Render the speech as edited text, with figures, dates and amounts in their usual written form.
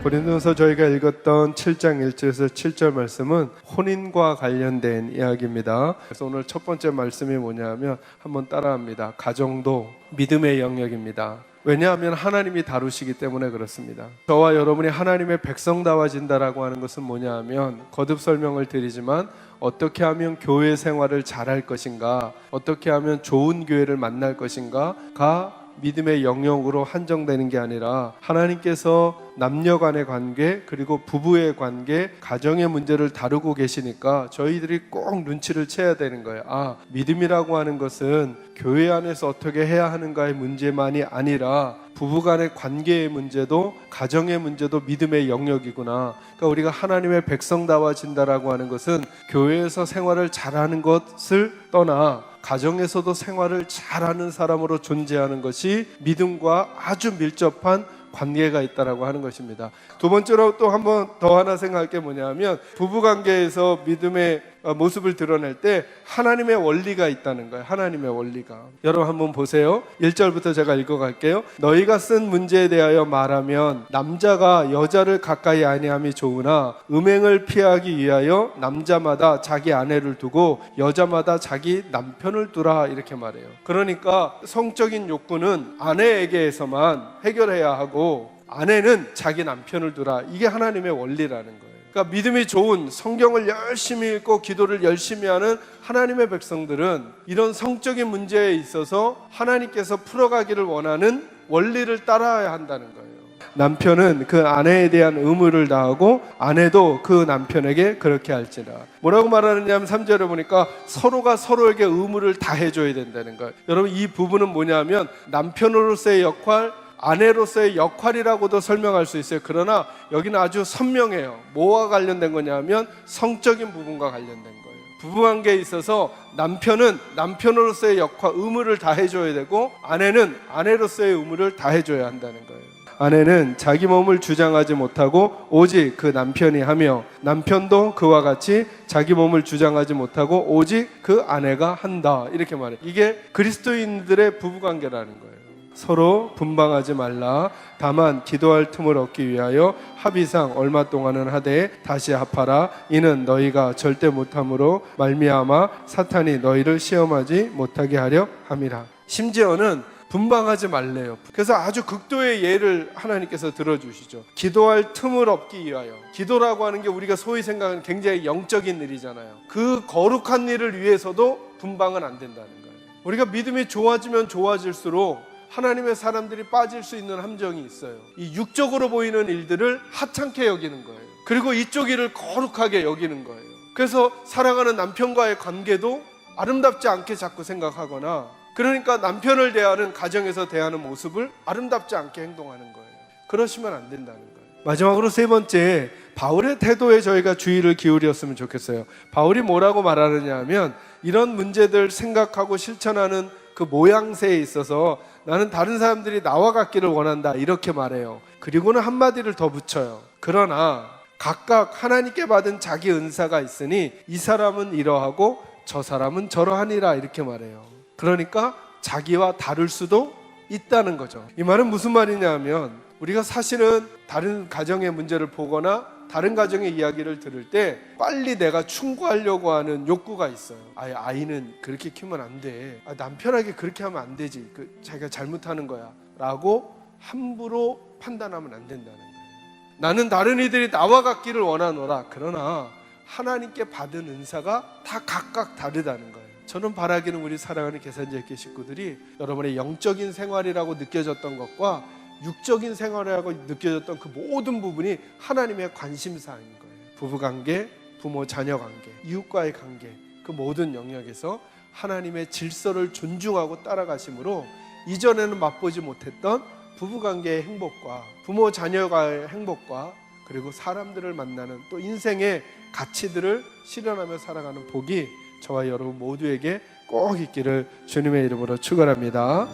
고린도서 저희가 읽었던 7장 1절에서 7절 말씀은 혼인과 관련된 이야기입니다. 그래서 오늘 첫 번째 말씀이 뭐냐면 한번 따라합니다. 가정도 믿음의 영역입니다. 왜냐하면 하나님이 다루시기 때문에 그렇습니다. 저와 여러분이 하나님의 백성다워진다라고 하는 것은 뭐냐 하면 거듭 설명을 드리지만 어떻게 하면 교회 생활을 잘할 것인가, 어떻게 하면 좋은 교회를 만날 것인가가 믿음의 영역으로 한정되는 게 아니라 하나님께서 남녀 간의 관계, 그리고 부부의 관계, 가정의 문제를 다루고 계시니까 저희들이 꼭 눈치를 채야 되는 거예요. 아, 믿음이라고 하는 것은 교회 안에서 어떻게 해야 하는가의 문제만이 아니라 부부간의 관계의 문제도, 가정의 문제도 믿음의 영역이구나. 그러니까 우리가 하나님의 백성다워진다라고 하는 것은 교회에서 생활을 잘하는 것을 떠나 가정에서도 생활을 잘하는 사람으로 존재하는 것이 믿음과 아주 밀접한 관계가 있다라고 하는 것입니다. 두 번째로 또 한 번 더 하나 생각할 게 뭐냐면 부부관계에서 믿음의 모습을 드러낼 때 하나님의 원리가 있다는 거예요. 하나님의 원리가. 여러분 한번 보세요. 1절부터 제가 읽어갈게요. 너희가 쓴 문제에 대하여 말하면 남자가 여자를 가까이 아니함이 좋으나 음행을 피하기 위하여 남자마다 자기 아내를 두고 여자마다 자기 남편을 두라, 이렇게 말해요. 그러니까 성적인 욕구는 아내에게서만 해결해야 하고 아내는 자기 남편을 두라. 이게 하나님의 원리라는 거예요. 그러니까 믿음이 좋은, 성경을 열심히 읽고 기도를 열심히 하는 하나님의 백성들은 이런 성적인 문제에 있어서 하나님께서 풀어가기를 원하는 원리를 따라야 한다는 거예요. 남편은 그 아내에 대한 의무를 다하고 아내도 그 남편에게 그렇게 할지라. 뭐라고 말하느냐면 3절에 보니까 서로가 서로에게 의무를 다해줘야 된다는 거예요. 여러분, 이 부분은 뭐냐면 남편으로서의 역할, 아내로서의 역할이라고도 설명할 수 있어요. 그러나 여기는 아주 선명해요. 뭐와 관련된 거냐면 성적인 부분과 관련된 거예요. 부부관계에 있어서 남편은 남편으로서의 역할, 의무를 다해줘야 되고 아내는 아내로서의 의무를 다해줘야 한다는 거예요. 아내는 자기 몸을 주장하지 못하고 오직 그 남편이 하며 남편도 그와 같이 자기 몸을 주장하지 못하고 오직 그 아내가 한다, 이렇게 말해요. 이게 그리스도인들의 부부관계라는 거예요. 서로 분방하지 말라. 다만 기도할 틈을 얻기 위하여 합의상 얼마 동안은 하되 다시 합하라. 이는 너희가 절대 못함으로 말미암아 사탄이 너희를 시험하지 못하게 하려 함이라. 심지어는 분방하지 말래요. 그래서 아주 극도의 예를 하나님께서 들어주시죠. 기도할 틈을 얻기 위하여. 기도라고 하는 게 우리가 소위 생각하는 굉장히 영적인 일이잖아요. 그 거룩한 일을 위해서도 분방은 안 된다는 거예요. 우리가 믿음이 좋아지면 좋아질수록 하나님의 사람들이 빠질 수 있는 함정이 있어요. 이 육적으로 보이는 일들을 하찮게 여기는 거예요. 그리고 이쪽 일을 거룩하게 여기는 거예요. 그래서 사랑하는 남편과의 관계도 아름답지 않게 자꾸 생각하거나, 그러니까 남편을 대하는, 가정에서 대하는 모습을 아름답지 않게 행동하는 거예요. 그러시면 안 된다는 거예요. 마지막으로 세 번째, 바울의 태도에 저희가 주의를 기울였으면 좋겠어요. 바울이 뭐라고 말하느냐 하면 이런 문제들 생각하고 실천하는 그 모양새에 있어서 나는 다른 사람들이 나와 같기를 원한다, 이렇게 말해요. 그리고는 한마디를 더 붙여요. 그러나 각각 하나님께 받은 자기 은사가 있으니 이 사람은 이러하고 저 사람은 저러하니라, 이렇게 말해요. 그러니까 자기와 다를 수도 있다는 거죠. 이 말은 무슨 말이냐 하면 우리가 사실은 다른 가정의 문제를 보거나 다른 가정의 이야기를 들을 때 빨리 내가 충고하려고 하는 욕구가 있어요. 아이는 그렇게 키우면 안 돼. 남편에게 그렇게 하면 안 되지. 자기가 잘못하는 거야 라고 함부로 판단하면 안 된다는 거예요. 나는 다른 이들이 나와 같기를 원하노라. 그러나 하나님께 받은 은사가 다 각각 다르다는 거예요. 저는 바라기는 우리 사랑하는 계산제일교회 식구들이 여러분의 영적인 생활이라고 느껴졌던 것과 육적인 생활이라고 느껴졌던 그 모든 부분이 하나님의 관심사인 거예요. 부부관계, 부모 자녀 관계, 이웃과의 관계, 그 모든 영역에서 하나님의 질서를 존중하고 따라가심으로 이전에는 맛보지 못했던 부부관계의 행복과 부모 자녀과의 행복과 그리고 사람들을 만나는 또 인생의 가치들을 실현하며 살아가는 복이 저와 여러분 모두에게 꼭 있기를 주님의 이름으로 축원합니다.